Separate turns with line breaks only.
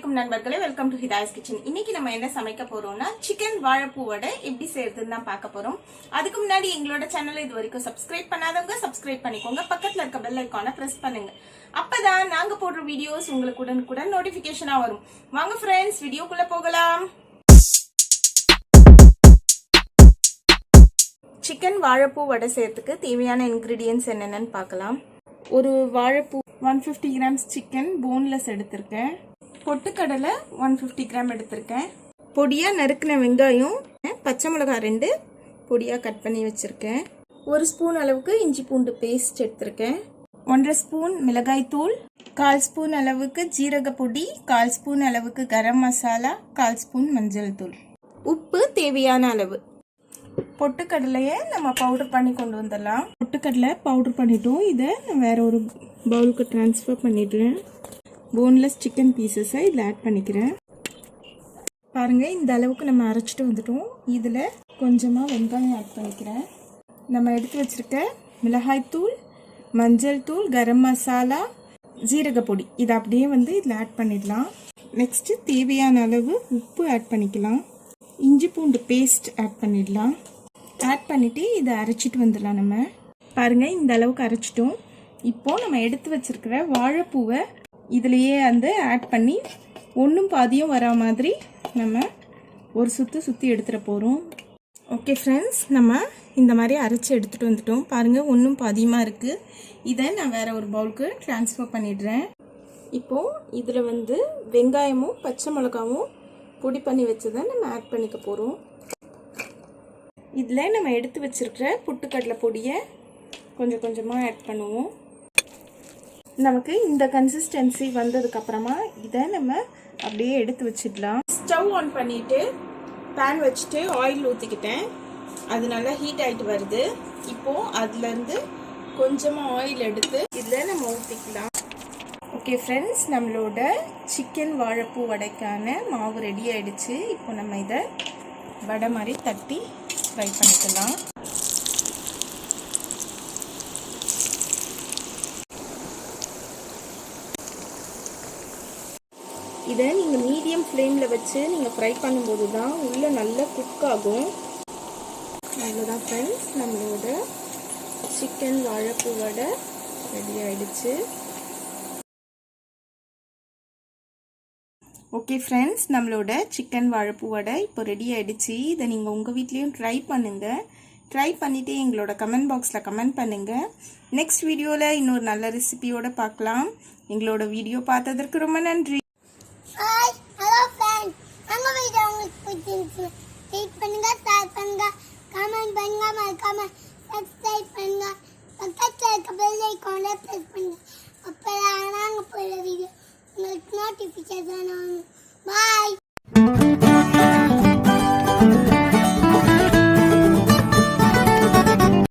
அனைவருக்கும் நண்பர்களே, welcome to ஹிதாயஸ் kitchen. இன்னைக்கு நம்ம என்ன சமைக்க போறோம்னா சிக்கன் வாழைப்பூ வடை எப்படி செய்யறதுன்னு தான் பார்க்க போறோம். அதுக்கு முன்னாடி எங்களோட சேனலை இது வரைக்கும் சப்ஸ்கிரைப் பண்ணாதவங்க சப்ஸ்கிரைப் பண்ணிக்கோங்க. பக்கத்துல இருக்க பெல் ஐகானை பிரஸ் பண்ணுங்க. அப்பதான் நாங்க போடுற வீடியோஸ் உங்களுக்கு உடனுக்குடன் நோட்டிபிகேஷனா வரும். வாங்க ஃப்ரெண்ட்ஸ், வீடியோக்குள்ள போகலாம். சிக்கன் வாழைப்பூ வடை செய்யறதுக்கு தேவையான இன்கிரீடியன்ஸ் என்னென்னு பார்க்கலாம். ஒரு வாழைப்பூ 150 கிராம்ஸ் சிக்கன் போன்லெஸ் எடுத்திருக்கேன். பொட்டுக்கடலை 150 கிராம் எடுத்திருக்கேன். பொடியாக நறுக்கின வெங்காயம், பச்சை மிளகாய் 2 பொடியாக கட் பண்ணி வச்சுருக்கேன். 1 ஸ்பூன் அளவுக்கு இஞ்சி பூண்டு பேஸ்ட் எடுத்திருக்கேன். 1.5 ஸ்பூன் மிளகாய் தூள், 1/4 ஸ்பூன் அளவுக்கு ஜீரக பொடி, 1/4 ஸ்பூன் அளவுக்கு கரம் மசாலா, 1/4 ஸ்பூன் மஞ்சள் தூள், உப்பு தேவையான அளவு. பொட்டுக்கடலையை நம்ம பவுடர் பண்ணி கொண்டு வந்துடலாம். பொட்டுக்கடலை பவுடர் பண்ணிட்டோம். இதை நான் வேற ஒரு பவுலுக்கு ட்ரான்ஸ்ஃபர் பண்ணிடுறேன். போன்லெஸ் சிக்கன் பீசஸை இதில் ஆட் பண்ணிக்கிறேன். பாருங்கள், இந்த அளவுக்கு நம்ம அரைச்சிட்டு வந்துட்டோம். இதில் கொஞ்சமாக வெங்காயம் ஆட் பண்ணிக்கிறேன். நம்ம எடுத்து வச்சுருக்க மிளகாய்த்தூள், மஞ்சள் தூள், கரம் மசாலா, ஜீரக பொடி இதை அப்படியே இதில் ஆட் பண்ணிடலாம். நெக்ஸ்ட்டு தேவையான அளவு உப்பு ஆட் பண்ணிக்கலாம். இஞ்சி பூண்டு பேஸ்ட் ஆட் பண்ணிடலாம். ஆட் பண்ணிவிட்டு இதை அரைச்சிட்டு வந்துடலாம். நம்ம பாருங்கள், இந்த அளவுக்கு அரைச்சிட்டோம். இப்போது நம்ம எடுத்து வச்சுருக்கிற வாழைப்பூவை இதுலேயே ஆட் பண்ணி ஒன்றும் பாதியும் வரா மாதிரி நம்ம ஒரு சுற்றி எடுத்துகிட்டு போகிறோம். ஓகே ஃப்ரெண்ட்ஸ், நம்ம இந்த மாதிரி அரைச்சி எடுத்துகிட்டு வந்துட்டோம். பாருங்கள், ஒன்றும் பாதியமாக இருக்குது. இதை நான் வேறு ஒரு பவுலுக்கு ட்ரான்ஸ்ஃபர் பண்ணிடுறேன். இப்போது இதில் வெங்காயமும் பச்சை மிளகாவும் பொடி பண்ணி வச்சதை நம்ம ஆட் பண்ணிக்க போகிறோம். இதில் நம்ம எடுத்து வச்சுருக்கிற பொட்டுக்கடலை பொடியை கொஞ்சம் கொஞ்சமாக ஆட் பண்ணுவோம். நமக்கு இந்த கன்சிஸ்டன்சி வந்ததுக்கப்புறமா இதை நம்ம அப்படியே எடுத்து வச்சிடலாம். ஸ்டவ் ஆன் பண்ணிவிட்டு பேன் வச்சுட்டு ஆயில் ஊற்றிக்கிட்டேன். அது நல்லா ஹீட் ஆகிட்டு வருது. இப்போது அதுலேருந்து கொஞ்சமாக ஆயில் எடுத்து இதில் நம்ம ஊற்றிக்கலாம். ஓகே ஃப்ரெண்ட்ஸ், நம்மளோட சிக்கன் வாழைப்பூ வடைக்கான மாவு ரெடி ஆகிடுச்சு. இப்போ நம்ம இதை வடை மாதிரி தட்டி ஃப்ரை பண்ணிக்கலாம். இதை நீங்கள் மீடியம் ஃப்ளேமில் வச்சு நீங்கள் ஃப்ரை பண்ணும்போது தான் உள்ளே நல்லா குக் ஆகும். அவ்வளோதான் ஃப்ரெண்ட்ஸ், நம்மளோட சிக்கன் வாழைப்பூ வடை ரெடி ஆகிடுச்சு. ஓகே ஃப்ரெண்ட்ஸ், நம்மளோட சிக்கன் வாழைப்பூ வடை இப்போ ரெடி ஆகிடுச்சு. இதை நீங்கள் உங்கள் வீட்லேயும் ட்ரை பண்ணுங்கள். ட்ரை பண்ணிவிட்டு எங்களோட கமெண்ட் பாக்ஸில் கமெண்ட் பண்ணுங்கள். நெக்ஸ்ட் வீடியோவில் இன்னொரு நல்ல ரெசிபியோடு பார்க்கலாம். எங்களோட வீடியோ பார்த்ததற்கு ரொம்ப நன்றி.
சப்ஸ்கிரைப் பண்ணுங்க, பக்கத்துல இருக்க பெல் ஐகானை பிரஸ் பண்ணுங்க. அப்பதான் நாங்க போடுற வீடியோ உங்களுக்கு நோட்டிபிகேஷன் ஆகும். பாய்.